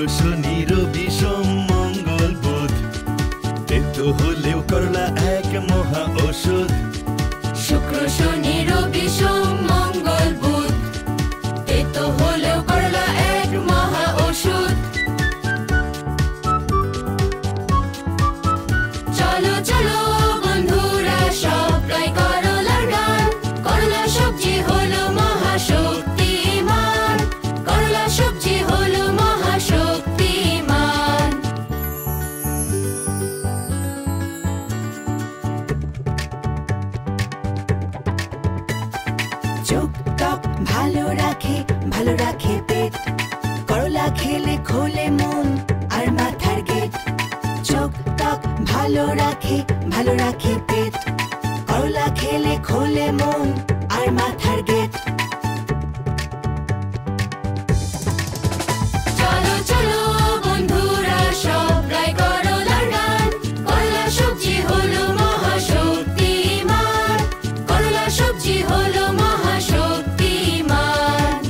শনি রবি সোম মঙ্গল বুধ তেতো হলেও করলা এক মহা ঔষধ শুক্র শনি রবি সোম মঙ্গল বুধ তেতো হলেও করলা এক মহা ঔষধ চলো চলো বন্ধুরা সব গাই করলার গান করলা সবজি হলো মহাশক্তিমান করলা সবজি হলো মহাশক্তিমান চোখ ত্বক ভালো রাখে পেট করলা খেলে খোলে মন আর মাথার গেট চোখ ত্বক ভালো রাখে পেট করলা খেলে খোলে মন আর মাথার গেট চলো চলো বন্ধুরা সব গাই করলার গান করলা সবজি হলো মহাশক্তিমান করলা সবজি হলো মহাশক্তিমান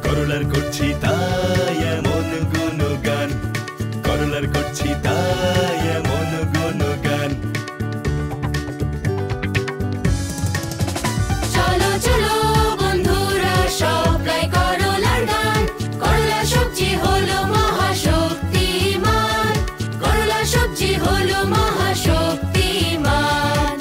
করলার করছি তাই এমন গুণগান করলার করছি তাই এমন গুণগান চলো চলো বন্ধুরা সব গাই করলার গান করলা সবজি হলো মহাশক্তিমান করলা সবজি হলো মহাশক্তিমান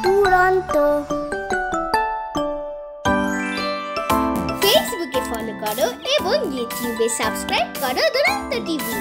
দুরন্ত ফেসবুকে ফলো করো এবং ইউটিউবে সাবস্ক্রাইব করো দুরন্ত টিভি।